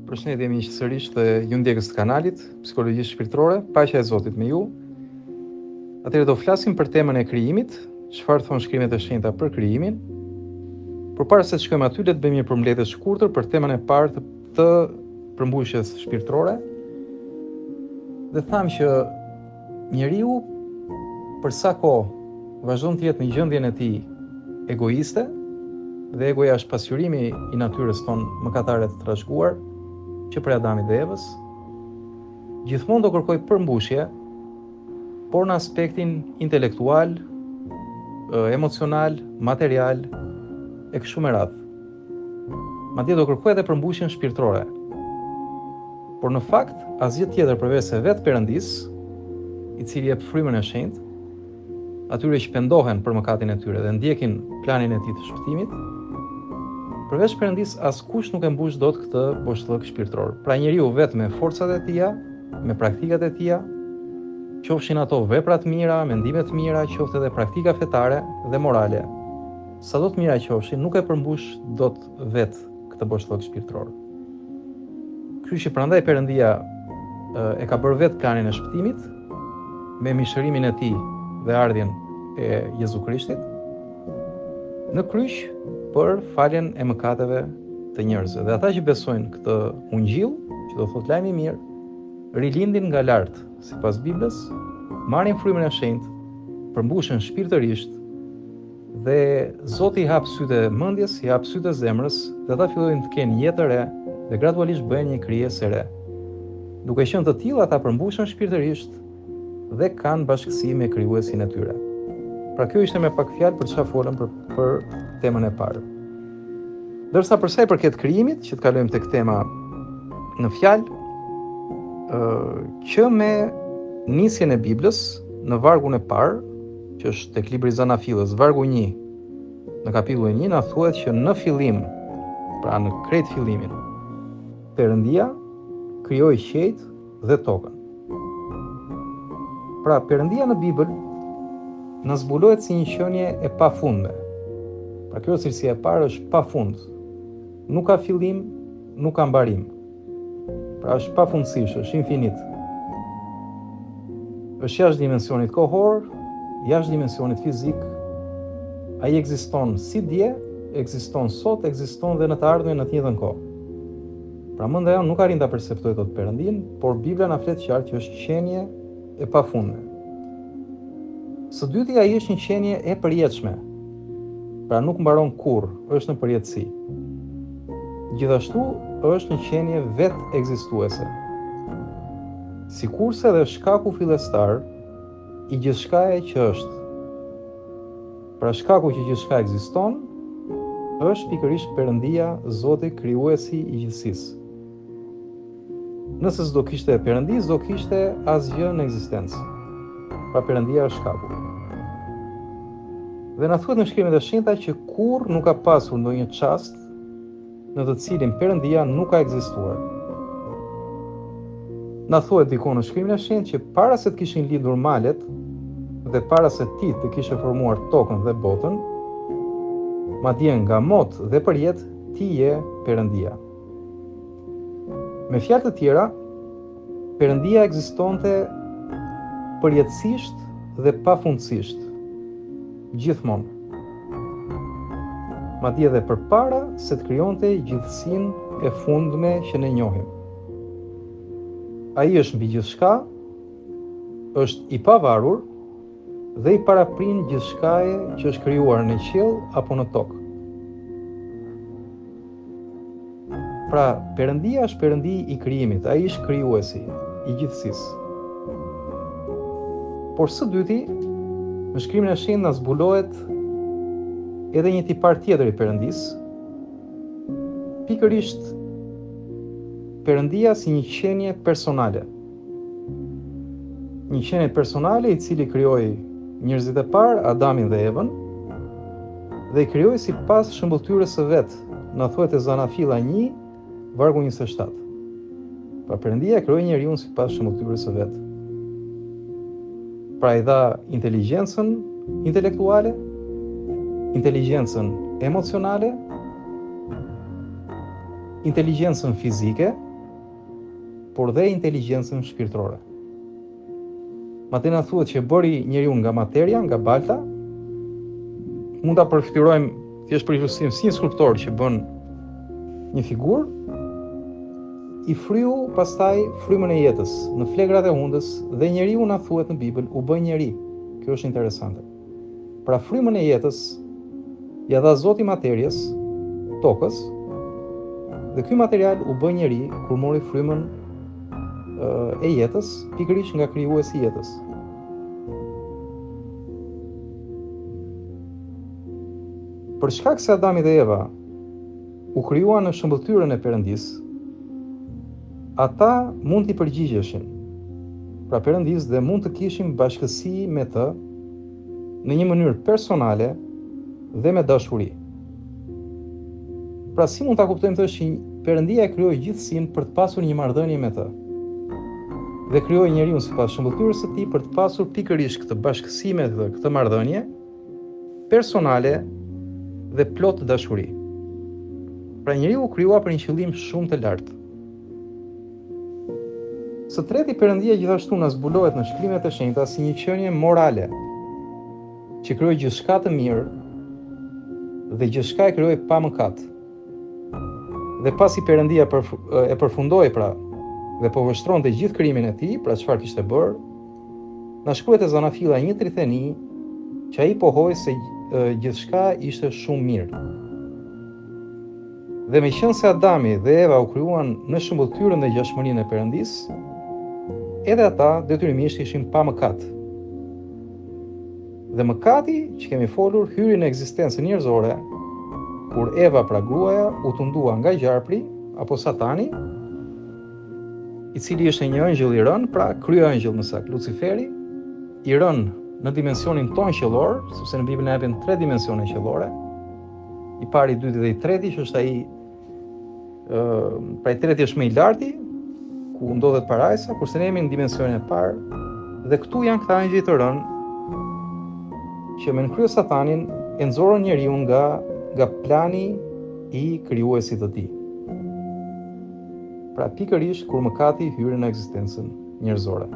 Përshëndetje miq, sërish të ju ndjekës të kanalit Psikologjia Shpirtërore, paqja e Zotit me ju. Atëherë do flasim për temën e krijimit, çfarë thon shkrimet e shenjta për krijimin. Përpara se të shkojmë aty, le të bëjmë një përmbledhje të shkurtër për temën e parë të përmbushjes shpirtërore. Dhe thamë që njeriu për sa kohë vazhdon të jetë në gjendjen e tij egoiste, dhe egoja është pasqyrimi i natyrës tonë mëkatare të trashëguar, që për Adamit dhe Evës, gjithmonë do kërkoj përmbushje, por në aspektin intelektual, emocional, material, e kështu me radhë. Madje do kërkoj edhe përmbushjen shpirtërore. Por në fakt, asgjë tjetër përveç se vetë Perëndis, i cili jep frymën e shenjtë, atyre që pendohen për mëkatin e tyre dhe ndjekin planin e tij të shpëtimit, përveç Perëndis askush nuk e mbush dot këtë boshllëk shpirtëror. Pra njeriu vetë me forcat e tija, me praktikat e tija, qofshin ato vepra të mira, mendime të mira, qoftë edhe praktika fetare dhe morale, sado të mira qofshin, nuk e përmbush dot vetë këtë boshllëk shpirtëror. Kështu që prandaj Perëndia e ka bërë vetë planin e shpëtimit me mishërimin e tij dhe ardhjen e Jezu Krishtit në kryq për faljen e mëkateve të njerëzve. Dhe ata që besojnë këtë ungjill, që do thotë lajmi i mirë, rilindin nga lart, sipas Biblës, marrin frymën e shenjtë, përmbushen shpirtërisht dhe Zoti i hap sytë e mendjes, i hap sytë e zemrës, dhe ata fillojnë të kenë jetë të re dhe gradualisht bëhen një krijesë e re. Duke qenë të tillë, ata përmbushen shpirtërisht dhe kanë bashkësi me krijuesin e tyre. Pra kjo ishte me pak fjalë për çfarë folëm për temën e parë. Ndërsa për sa i përket krijimit, që të kalojmë tek tema në fjalë, që me nisjen e Biblës në vargun e parë, që është tek libri i Zanafillës, vargu 1, në kapitullin 1 na thuhet që në fillim, pra në krejt fillimin, Perëndia krijoi qiejt dhe tokën. Pra Perëndia në Bibël na zbulohet si një qenie e pafundme. Pra kjo cilësia e parë është pafund. Nuk ka fillim, nuk ka mbarim. Pra është pafundësisht, është infinit. Është jashtë dimensionit kohor, jashtë dimensionit fizik. Ai ekziston si dje, ekziston sot, ekziston dhe në të ardhmen në të njëjtën kohë. Pra mendja jonë nuk arrin ta perceptojë dot Perëndin, por Bibla na flet qartë që është qenie e pafundme. Së dyti, ai është një qenie e përjetshme. Pra nuk mbaron kurrë, është në përjetësi. Gjithashtu është një qenie vetë ekzistuese. Sikurse dhe shkaku fillestar i gjithçkaje që është. Pra shkaku që gjithçka ekziston është pikërisht Perëndia, Zoti, krijuesi i gjithësisë. Nëse s'do kishte Perëndi, s'do kishte asgjë në ekzistencë. Pra Perëndia është shkaku. Dhe na thuhet në shkrimet e shenjta që kurrë nuk ka pasur ndonjë çast në të cilin Perëndia nuk ka ekzistuar. Na thuhet diku në shkrimin e shenjtë që para se të kishin lindur malet dhe para se ti të kishe formuar tokën dhe botën, madje nga mot dhe përjet ti je Perëndia. Me fjalë të tjera, Perëndia ekzistonte përjetësisht dhe pafundësisht, gjithmonë. Madje edhe përpara se të krijonte gjithësinë e fundme që ne njohim. Ai është mbi gjithçka, është i pavarur dhe i paraprin gjithçkaje që është krijuar në qiell apo në tokë. Pra, Perëndia është Perëndi i krijimit, ai është krijuesi i gjithësisë. Por së dyti, në shkrimin e shenjtë na zbulohet edhe një tipar tjetër i Perëndis, pikërisht Perëndia si një qenie personale. Një qenie personale i cili krijoi njerëzit e parë, Adamin dhe Evën, dhe i krijoi sipas shëmbulltyrës së vet, na thuhet te Zanafilla 1, vargu 27. Pra Perëndia krijoi njeriun sipas shëmbulltyrës së vet. Pra i dha inteligjencën intelektuale, inteligjencën emocionale, inteligjencën fizike por dhe inteligjencën shpirtërore. Madje na thuhet që bëri njeriu nga materia, nga balta, mund ta përfityrojmë thjesht për ilustrim si një skulptor që bën një figurë, i fryu pastaj frymën e jetës në flegrat e hundës dhe njeriu na thuhet në Bibël u bë njeri. Kjo është interesante. Pra frymën e jetës ja dha Zoti materjes, tokës, dhe ky material u bë njeri kur mori frymën e jetës, pikërisht nga krijuesi i jetës. Për shkak se Adami dhe Eva u krijuan në shëmbëltyrën e Perëndis, ata mund t'i përgjigjeshin pra Perëndis dhe mund të kishin bashkësi me të në një mënyrë personale dhe me dashuri. Pra si mund ta kuptojmë të që Perëndia e krijoi gjithësinë për të pasur një marrëdhënie me të. Dhe krijoi njeriu sipas shëmbëltyrës së tij për të pasur pikërisht këtë bashkësi me të, këtë marrëdhënie personale dhe plot dashuri. Pra njeriu u krijua për një qëllim shumë të lartë. Së treti, Perëndia gjithashtu na zbulohet në shkrimet e shenjta si një qenie morale, që krijoi gjithçka të mirë dhe gjithçka e krijoi pa mëkat. Dhe pasi Perëndia e përfundoi pra dhe po vështronte gjithë krijimin e tij, pra çfarë kishte bërë, na shkruhet te Zanafilla 1:31 që ai pohoi se gjithçka ishte shumë mirë. Dhe meqense Adami dhe Eva u krijuan në shëmbëltyrën dhe ngjashmërinë e Perëndis, edhe ata detyrimisht ishin pa mëkat. Dhe mëkati që kemi folur hyri në ekzistencën njerëzore kur Eva, pra gruaja, u tundua nga gjarpri apo Satani, i cili ishte një angjëll i rënë, pra kryeangjëll në sakt, Luciferi, i rënë në dimensionin tonë qiellor, sepse në Bibël na japin 3 dimensione qiellore. I pari, i dyti dhe i treti, që është ai pra i treti është më i larti, ku ndodhet parajsa, kurse ne jemi në dimensionin e parë, dhe këtu janë këta angjëj të rënë që me nënkrye Satanin e nxorën njeriu nga plani i krijuesit të tij. Pra pikërisht kur mëkati hyri në ekzistencën njerëzore.